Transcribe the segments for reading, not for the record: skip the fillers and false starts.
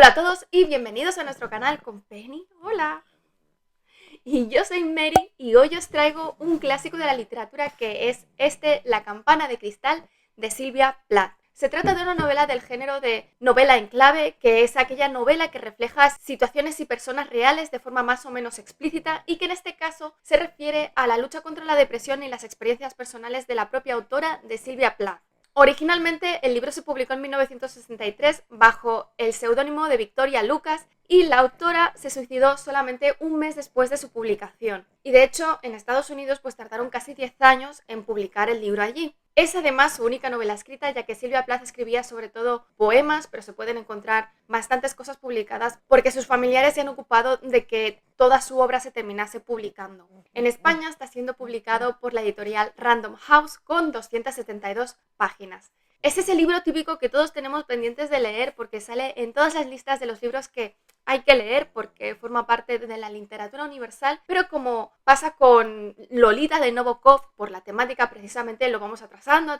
Hola a todos y bienvenidos a nuestro canal con Penny. Hola. Y yo soy Mary y hoy os traigo un clásico de la literatura que es La campana de cristal de Sylvia Plath. Se trata de una novela del género de novela en clave, que es aquella novela que refleja situaciones y personas reales de forma más o menos explícita y que en este caso se refiere a la lucha contra la depresión y las experiencias personales de la propia autora de Sylvia Plath. Originalmente el libro se publicó en 1963 bajo el seudónimo de Victoria Lucas y la autora se suicidó solamente un mes después de su publicación. Y de hecho en Estados Unidos pues tardaron casi 10 años en publicar el libro allí. Es además su única novela escrita, ya que Sylvia Plath escribía sobre todo poemas, pero se pueden encontrar bastantes cosas publicadas porque sus familiares se han ocupado de que toda su obra se terminase publicando. En España está siendo publicado por la editorial Random House con 272 páginas. Es ese libro típico que todos tenemos pendientes de leer porque sale en todas las listas de los libros que hay que leer porque forma parte de la literatura universal, pero como pasa con Lolita de Nabokov, por la temática precisamente lo vamos atrasando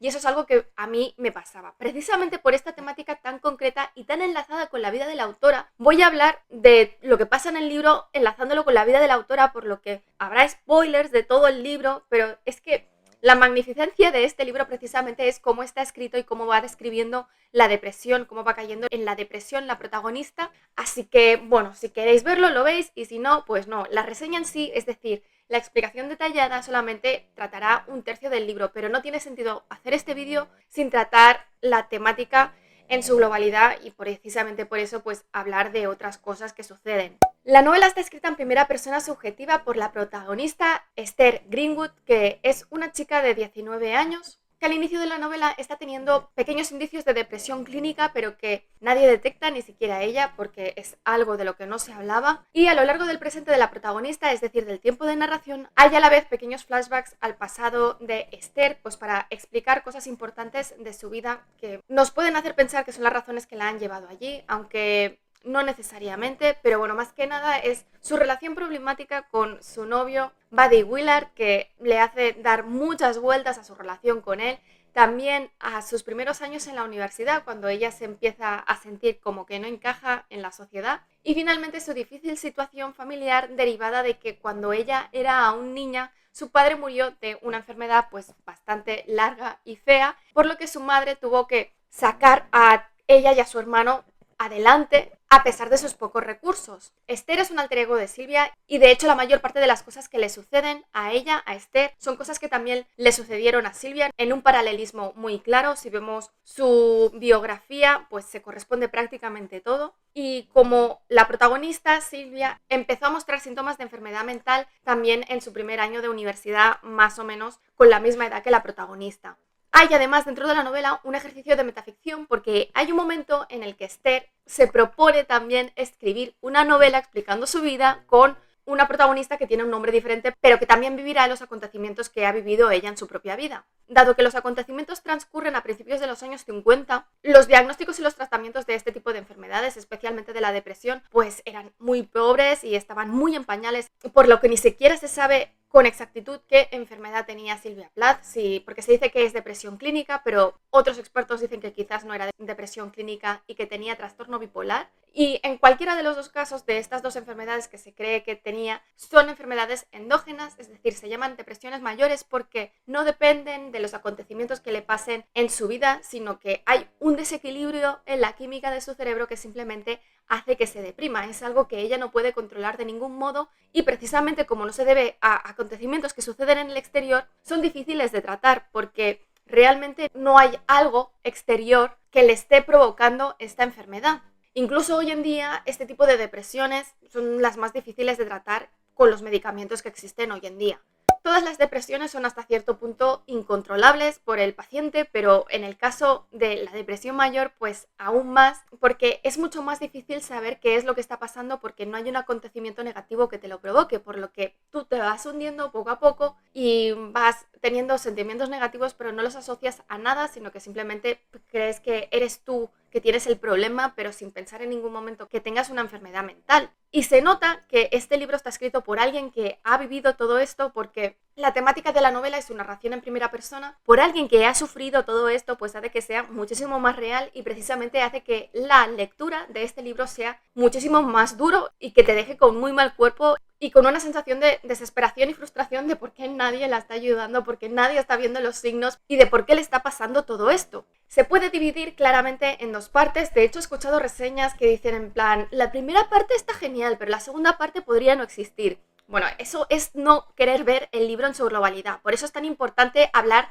y eso es algo que a mí me pasaba. Precisamente por esta temática tan concreta y tan enlazada con la vida de la autora, voy a hablar de lo que pasa en el libro enlazándolo con la vida de la autora, por lo que habrá spoilers de todo el libro, pero es que la magnificencia de este libro precisamente es cómo está escrito y cómo va describiendo la depresión, cómo va cayendo en la depresión la protagonista. Así que, bueno, si queréis verlo, lo veis, y si no, pues no. La reseña en sí, es decir, la explicación detallada solamente tratará un tercio del libro, pero no tiene sentido hacer este vídeo sin tratar la temática en su globalidad y precisamente por eso pues hablar de otras cosas que suceden. La novela está escrita en primera persona subjetiva por la protagonista Esther Greenwood, que es una chica de 19 años que al inicio de la novela está teniendo pequeños indicios de depresión clínica, pero que nadie detecta, ni siquiera ella, porque es algo de lo que no se hablaba. Y a lo largo del presente de la protagonista, es decir, del tiempo de narración, hay a la vez pequeños flashbacks al pasado de Esther, pues para explicar cosas importantes de su vida que nos pueden hacer pensar que son las razones que la han llevado allí, aunque no necesariamente, pero bueno, más que nada es su relación problemática con su novio Buddy Willard, que le hace dar muchas vueltas a su relación con él, también a sus primeros años en la universidad, cuando ella se empieza a sentir como que no encaja en la sociedad, y finalmente su difícil situación familiar derivada de que cuando ella era aún niña, su padre murió de una enfermedad pues bastante larga y fea, por lo que su madre tuvo que sacar a ella y a su hermano adelante a pesar de sus pocos recursos. Esther es un alter ego de Sylvia y de hecho la mayor parte de las cosas que le suceden a ella, a Esther, son cosas que también le sucedieron a Sylvia en un paralelismo muy claro. Si vemos su biografía, pues se corresponde prácticamente todo. Y como la protagonista, Sylvia, empezó a mostrar síntomas de enfermedad mental también en su primer año de universidad, más o menos con la misma edad que la protagonista. Hay además dentro de la novela un ejercicio de metaficción porque hay un momento en el que Esther se propone también escribir una novela explicando su vida con una protagonista que tiene un nombre diferente, pero que también vivirá los acontecimientos que ha vivido ella en su propia vida. Dado que los acontecimientos transcurren a principios de los años 50, los diagnósticos y los tratamientos de este tipo de enfermedades, especialmente de la depresión, pues eran muy pobres y estaban muy en pañales, por lo que ni siquiera se sabe con exactitud qué enfermedad tenía Sylvia Plath, sí, porque se dice que es depresión clínica, pero otros expertos dicen que quizás no era depresión clínica y que tenía trastorno bipolar. Y en cualquiera de los dos casos de estas dos enfermedades que se cree que tenía, son enfermedades endógenas, es decir, se llaman depresiones mayores porque no dependen de los acontecimientos que le pasen en su vida, sino que hay un desequilibrio en la química de su cerebro que simplemente hace que se deprima. Es algo que ella no puede controlar de ningún modo y precisamente como no se debe a acontecimientos que suceden en el exterior, son difíciles de tratar porque realmente no hay algo exterior que le esté provocando esta enfermedad. Incluso hoy en día este tipo de depresiones son las más difíciles de tratar con los medicamentos que existen hoy en día. Todas las depresiones son hasta cierto punto incontrolables por el paciente, pero en el caso de la depresión mayor, pues aún más, porque es mucho más difícil saber qué es lo que está pasando porque no hay un acontecimiento negativo que te lo provoque, por lo que tú te vas hundiendo poco a poco y vas teniendo sentimientos negativos, pero no los asocias a nada, sino que simplemente crees que eres tú que tienes el problema, pero sin pensar en ningún momento que tengas una enfermedad mental. Y se nota que este libro está escrito por alguien que ha vivido todo esto porque La temática de la novela es su narración en primera persona por alguien que ha sufrido todo esto, pues hace que sea muchísimo más real y precisamente hace que la lectura de este libro sea muchísimo más duro y que te deje con muy mal cuerpo y con una sensación de desesperación y frustración de por qué nadie la está ayudando, por qué nadie está viendo los signos y de por qué le está pasando todo esto. Se puede dividir claramente en dos partes. De hecho, he escuchado reseñas que dicen en plan, la primera parte está genial, pero la segunda parte podría no existir. Bueno, eso es no querer ver el libro en su globalidad. Por eso es tan importante hablar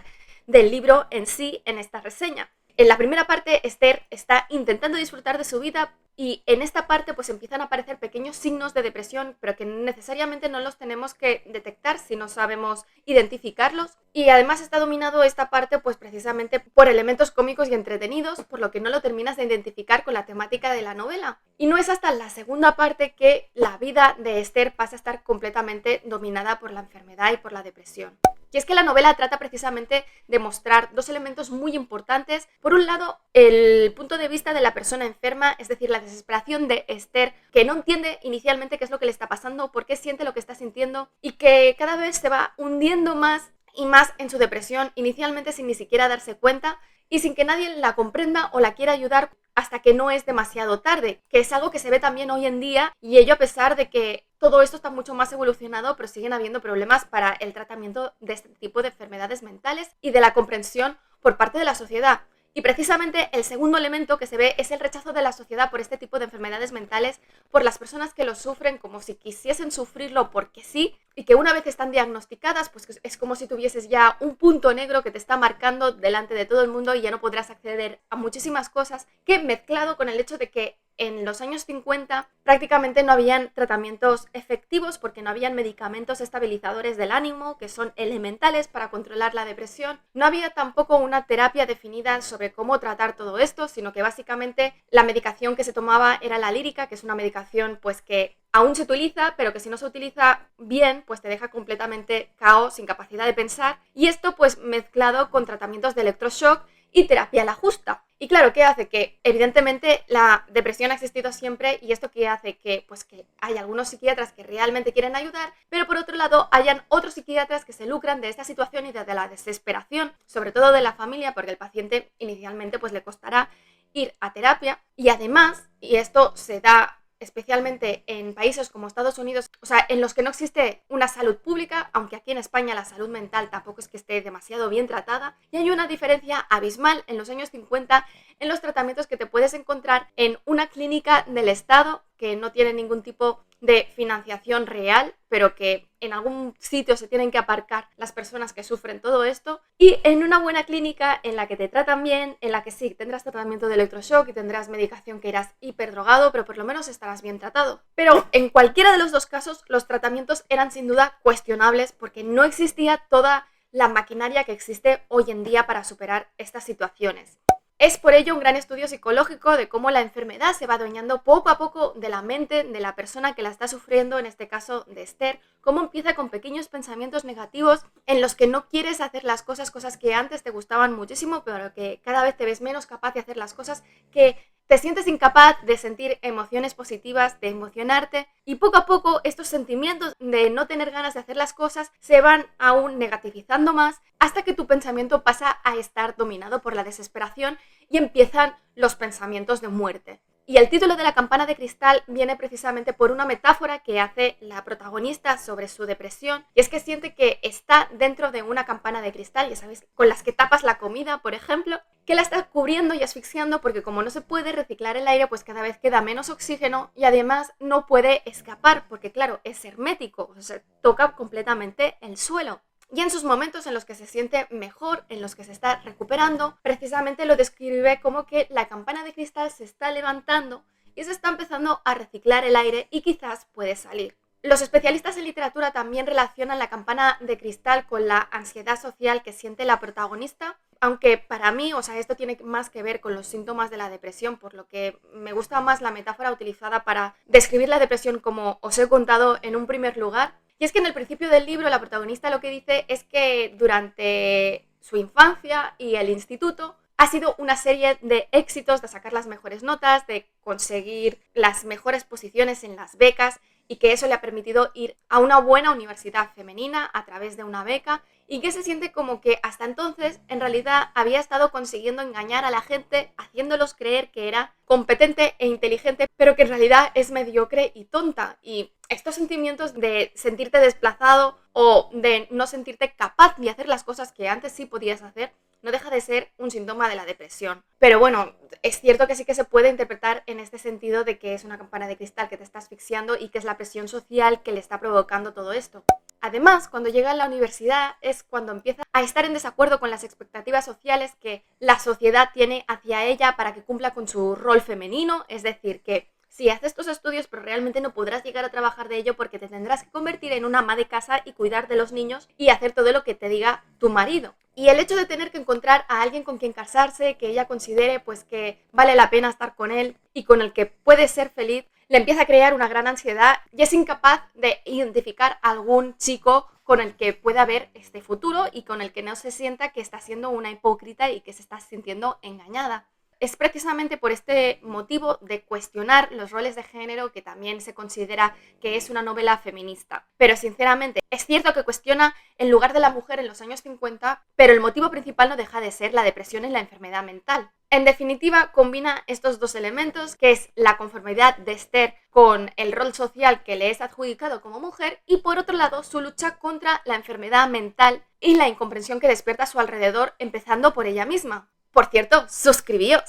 del libro en sí en esta reseña. En la primera parte, Esther está intentando disfrutar de su vida y en esta parte pues empiezan a aparecer pequeños signos de depresión, pero que necesariamente no los tenemos que detectar si no sabemos identificarlos. Y además está dominado esta parte pues precisamente por elementos cómicos y entretenidos, por lo que no lo terminas de identificar con la temática de la novela. Y no es hasta la segunda parte que la vida de Esther pasa a estar completamente dominada por la enfermedad y por la depresión. Y es que la novela trata precisamente de mostrar dos elementos muy importantes. Por un lado, el punto de vista de la persona enferma, es decir, la desesperación de Esther, que no entiende inicialmente qué es lo que le está pasando, por qué siente lo que está sintiendo y que cada vez se va hundiendo más y más en su depresión, inicialmente sin ni siquiera darse cuenta y sin que nadie la comprenda o la quiera ayudar hasta que no es demasiado tarde, que es algo que se ve también hoy en día y ello a pesar de que todo esto está mucho más evolucionado, pero siguen habiendo problemas para el tratamiento de este tipo de enfermedades mentales y de la comprensión por parte de la sociedad. Y precisamente el segundo elemento que se ve es el rechazo de la sociedad por este tipo de enfermedades mentales, por las personas que lo sufren como si quisiesen sufrirlo porque sí, y que una vez están diagnosticadas, pues es como si tuvieses ya un punto negro que te está marcando delante de todo el mundo y ya no podrás acceder a muchísimas cosas, que mezclado con el hecho de que en los años 50 prácticamente no habían tratamientos efectivos porque no habían medicamentos estabilizadores del ánimo que son elementales para controlar la depresión. No había tampoco una terapia definida sobre cómo tratar todo esto, sino que básicamente la medicación que se tomaba era la lírica, que es una medicación pues que aún se utiliza, pero que si no se utiliza bien, pues te deja completamente cao, sin capacidad de pensar. Y esto pues mezclado con tratamientos de electroshock y terapia a la justa. Y claro, ¿qué hace? Que evidentemente la depresión ha existido siempre y esto que hace que, pues, que hay algunos psiquiatras que realmente quieren ayudar, pero por otro lado hayan otros psiquiatras que se lucran de esta situación y de la desesperación, sobre todo de la familia, porque el paciente inicialmente pues le costará ir a terapia y además, y esto se da especialmente en países como Estados Unidos, o sea, en los que no existe una salud pública, aunque aquí en España la salud mental tampoco es que esté demasiado bien tratada, y hay una diferencia abismal en los años 50 en los tratamientos que te puedes encontrar en una clínica del Estado que no tiene ningún tipo de financiación real, pero que en algún sitio se tienen que aparcar las personas que sufren todo esto, y en una buena clínica en la que te tratan bien, en la que sí, tendrás tratamiento de electroshock y tendrás medicación que irás hiperdrogado, pero por lo menos estarás bien tratado. Pero en cualquiera de los dos casos, los tratamientos eran sin duda cuestionables porque no existía toda la maquinaria que existe hoy en día para superar estas situaciones. Es por ello un gran estudio psicológico de cómo la enfermedad se va adueñando poco a poco de la mente de la persona que la está sufriendo, en este caso de Esther, cómo empieza con pequeños pensamientos negativos en los que no quieres hacer las cosas que antes te gustaban muchísimo, pero que cada vez te ves menos capaz de hacer las cosas, que te sientes incapaz de sentir emociones positivas, de emocionarte y poco a poco estos sentimientos de no tener ganas de hacer las cosas se van aún negativizando más hasta que tu pensamiento pasa a estar dominado por la desesperación y empiezan los pensamientos de muerte. Y el título de La campana de cristal viene precisamente por una metáfora que hace la protagonista sobre su depresión, y es que siente que está dentro de una campana de cristal, ya sabéis, con las que tapas la comida, por ejemplo, que la está cubriendo y asfixiando porque como no se puede reciclar el aire, pues cada vez queda menos oxígeno y además no puede escapar porque claro, es hermético, o sea, toca completamente el suelo. Y en sus momentos en los que se siente mejor, en los que se está recuperando, precisamente lo describe como que la campana de cristal se está levantando y se está empezando a reciclar el aire y quizás puede salir. Los especialistas en literatura también relacionan la campana de cristal con la ansiedad social que siente la protagonista, aunque para mí, o sea, esto tiene más que ver con los síntomas de la depresión, por lo que me gusta más la metáfora utilizada para describir la depresión como os he contado en un primer lugar. Y es que en el principio del libro la protagonista lo que dice es que durante su infancia y el instituto ha sido una serie de éxitos, de sacar las mejores notas, de conseguir las mejores posiciones en las becas y que eso le ha permitido ir a una buena universidad femenina a través de una beca y que se siente como que hasta entonces en realidad había estado consiguiendo engañar a la gente, haciéndolos creer que era competente e inteligente, pero que en realidad es mediocre y tonta. Y estos sentimientos de sentirte desplazado o de no sentirte capaz de hacer las cosas que antes sí podías hacer, no deja de ser un síntoma de la depresión. Pero bueno, es cierto que sí que se puede interpretar en este sentido de que es una campana de cristal que te está asfixiando y que es la presión social que le está provocando todo esto. Además, cuando llega a la universidad es cuando empieza a estar en desacuerdo con las expectativas sociales que la sociedad tiene hacia ella para que cumpla con su rol femenino, es decir, que sí, haces tus estudios, pero realmente no podrás llegar a trabajar de ello porque te tendrás que convertir en una ama de casa y cuidar de los niños y hacer todo lo que te diga tu marido. Y el hecho de tener que encontrar a alguien con quien casarse, que ella considere pues que vale la pena estar con él y con el que puede ser feliz, le empieza a crear una gran ansiedad y es incapaz de identificar a algún chico con el que pueda ver este futuro y con el que no se sienta que está siendo una hipócrita y que se está sintiendo engañada. Es precisamente por este motivo de cuestionar los roles de género que también se considera que es una novela feminista. Pero sinceramente, es cierto que cuestiona el lugar de la mujer en los años 50, pero el motivo principal no deja de ser la depresión y la enfermedad mental. En definitiva, combina estos dos elementos, que es la conformidad de Esther con el rol social que le es adjudicado como mujer y por otro lado su lucha contra la enfermedad mental y la incomprensión que despierta a su alrededor, empezando por ella misma. Por cierto, suscribíos.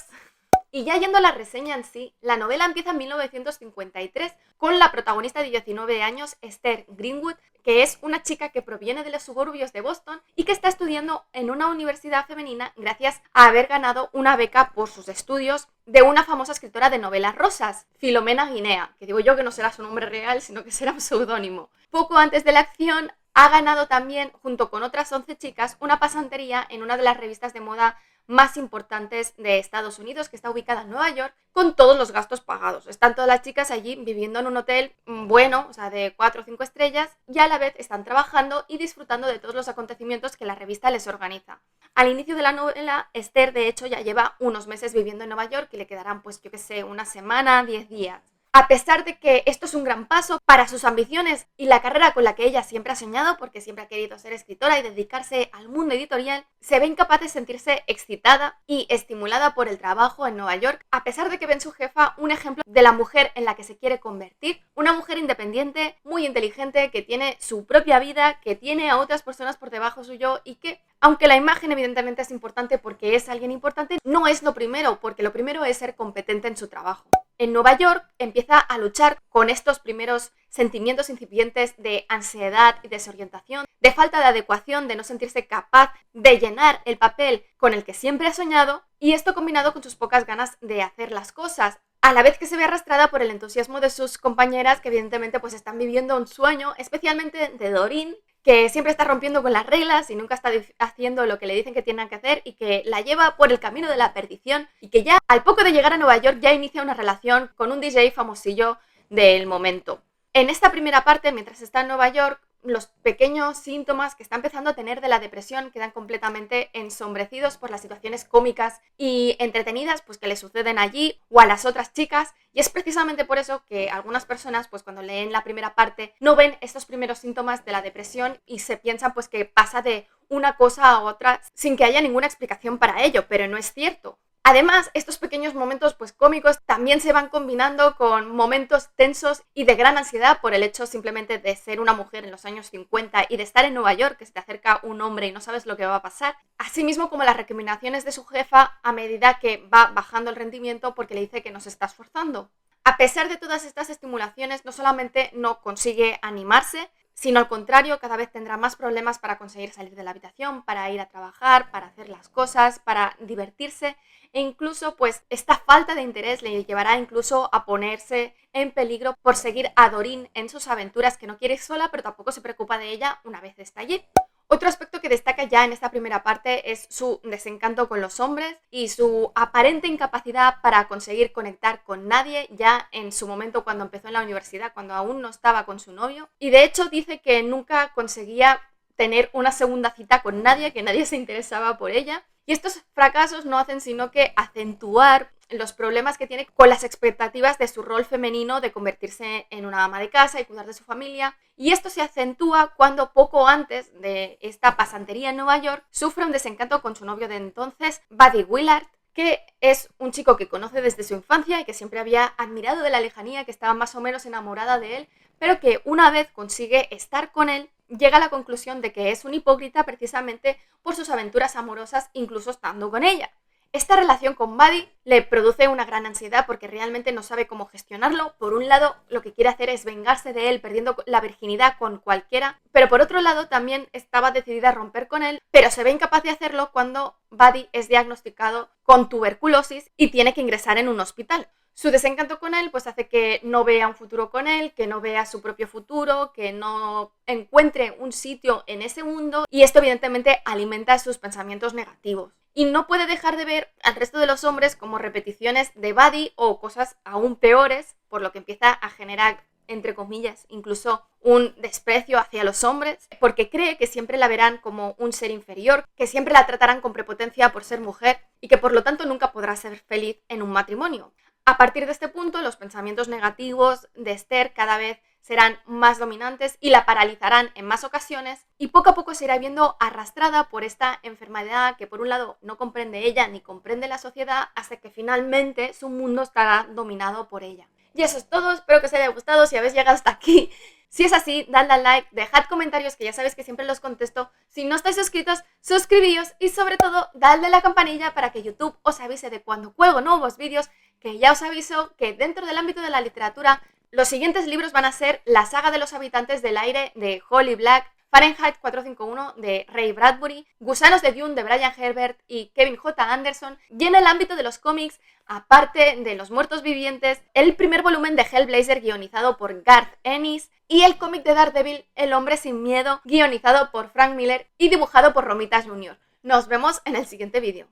Y ya yendo a la reseña en sí, la novela empieza en 1953 con la protagonista de 19 años, Esther Greenwood, que es una chica que proviene de los suburbios de Boston y que está estudiando en una universidad femenina gracias a haber ganado una beca por sus estudios de una famosa escritora de novelas rosas, Filomena Guinea, que digo yo que no será su nombre real, sino que será un seudónimo. Poco antes de la acción, ha ganado también, junto con otras 11 chicas, una pasantería en una de las revistas de moda más importantes de Estados Unidos, que está ubicada en Nueva York, con todos los gastos pagados. Están todas las chicas allí viviendo en un hotel bueno, o sea, de 4 o 5 estrellas, y a la vez están trabajando y disfrutando de todos los acontecimientos que la revista les organiza. Al inicio de la novela, Esther, de hecho, ya lleva unos meses viviendo en Nueva York y le quedarán, pues, yo qué sé, una semana, 10 días. A pesar de que esto es un gran paso para sus ambiciones y la carrera con la que ella siempre ha soñado, porque siempre ha querido ser escritora y dedicarse al mundo editorial, se ve incapaz de sentirse excitada y estimulada por el trabajo en Nueva York, a pesar de que ve en su jefa un ejemplo de la mujer en la que se quiere convertir, una mujer independiente, muy inteligente, que tiene su propia vida, que tiene a otras personas por debajo suyo y que, aunque la imagen evidentemente es importante porque es alguien importante, no es lo primero, porque lo primero es ser competente en su trabajo. En Nueva York empieza a luchar con estos primeros sentimientos incipientes de ansiedad y desorientación, de falta de adecuación, de no sentirse capaz de llenar el papel con el que siempre ha soñado, y esto combinado con sus pocas ganas de hacer las cosas, a la vez que se ve arrastrada por el entusiasmo de sus compañeras que evidentemente pues están viviendo un sueño, especialmente de Doreen, que siempre está rompiendo con las reglas y nunca está haciendo lo que le dicen que tienen que hacer y que la lleva por el camino de la perdición y que ya al poco de llegar a Nueva York ya inicia una relación con un DJ famosillo del momento. En esta primera parte, mientras está en Nueva York, los pequeños síntomas que está empezando a tener de la depresión quedan completamente ensombrecidos por las situaciones cómicas y entretenidas pues, que le suceden allí o a las otras chicas, y es precisamente por eso que algunas personas pues, cuando leen la primera parte no ven estos primeros síntomas de la depresión y se piensan pues, que pasa de una cosa a otra sin que haya ninguna explicación para ello, pero no es cierto. Además, estos pequeños momentos pues, cómicos también se van combinando con momentos tensos y de gran ansiedad por el hecho simplemente de ser una mujer en los años 50 y de estar en Nueva York, que se te acerca un hombre y no sabes lo que va a pasar. Asimismo como las recriminaciones de su jefa a medida que va bajando el rendimiento porque le dice que no se está esforzando. A pesar de todas estas estimulaciones, no solamente no consigue animarse, sino al contrario, cada vez tendrá más problemas para conseguir salir de la habitación, para ir a trabajar, para hacer las cosas, para divertirse, e incluso pues esta falta de interés le llevará incluso a ponerse en peligro por seguir a Doreen en sus aventuras, que no quiere ir sola, pero tampoco se preocupa de ella una vez está allí. Otro aspecto que destaca ya en esta primera parte es su desencanto con los hombres y su aparente incapacidad para conseguir conectar con nadie ya en su momento cuando empezó en la universidad, cuando aún no estaba con su novio. Y de hecho dice que nunca conseguía tener una segunda cita con nadie, que nadie se interesaba por ella. Y estos fracasos no hacen sino que acentuar los problemas que tiene con las expectativas de su rol femenino de convertirse en una ama de casa y cuidar de su familia. Y esto se acentúa cuando poco antes de esta pasantería en Nueva York sufre un desencanto con su novio de entonces, Buddy Willard, que es un chico que conoce desde su infancia y que siempre había admirado de la lejanía, que estaba más o menos enamorada de él, pero que una vez consigue estar con él, llega a la conclusión de que es un hipócrita precisamente por sus aventuras amorosas, incluso estando con ella. Esta relación con Buddy le produce una gran ansiedad porque realmente no sabe cómo gestionarlo. Por un lado, lo que quiere hacer es vengarse de él perdiendo la virginidad con cualquiera, pero por otro lado también estaba decidida a romper con él, pero se ve incapaz de hacerlo cuando Buddy es diagnosticado con tuberculosis y tiene que ingresar en un hospital. Su desencanto con él pues hace que no vea un futuro con él, que no vea su propio futuro, que no encuentre un sitio en ese mundo, y esto evidentemente alimenta sus pensamientos negativos. Y no puede dejar de ver al resto de los hombres como repeticiones de Buddy o cosas aún peores, por lo que empieza a generar, entre comillas, incluso un desprecio hacia los hombres, porque cree que siempre la verán como un ser inferior, que siempre la tratarán con prepotencia por ser mujer y que por lo tanto nunca podrá ser feliz en un matrimonio. A partir de este punto, los pensamientos negativos de Esther cada vez serán más dominantes y la paralizarán en más ocasiones, y poco a poco se irá viendo arrastrada por esta enfermedad que por un lado no comprende ella ni comprende la sociedad, hasta que finalmente su mundo estará dominado por ella. Y eso es todo, espero que os haya gustado. Si habéis llegado hasta aquí, si es así, dadle al like, dejad comentarios que ya sabéis que siempre los contesto. Si no estáis suscritos, suscribíos y sobre todo dadle a la campanilla para que YouTube os avise de cuando cuelgo nuevos vídeos, que ya os aviso que dentro del ámbito de la literatura los siguientes libros van a ser La saga de los habitantes del aire de Holly Black, Fahrenheit 451 de Ray Bradbury, Gusanos de Dune de Brian Herbert y Kevin J. Anderson, y en el ámbito de los cómics, aparte de Los muertos vivientes, el primer volumen de Hellblazer guionizado por Garth Ennis y el cómic de Daredevil El hombre sin miedo guionizado por Frank Miller y dibujado por Romita Jr. Nos vemos en el siguiente vídeo.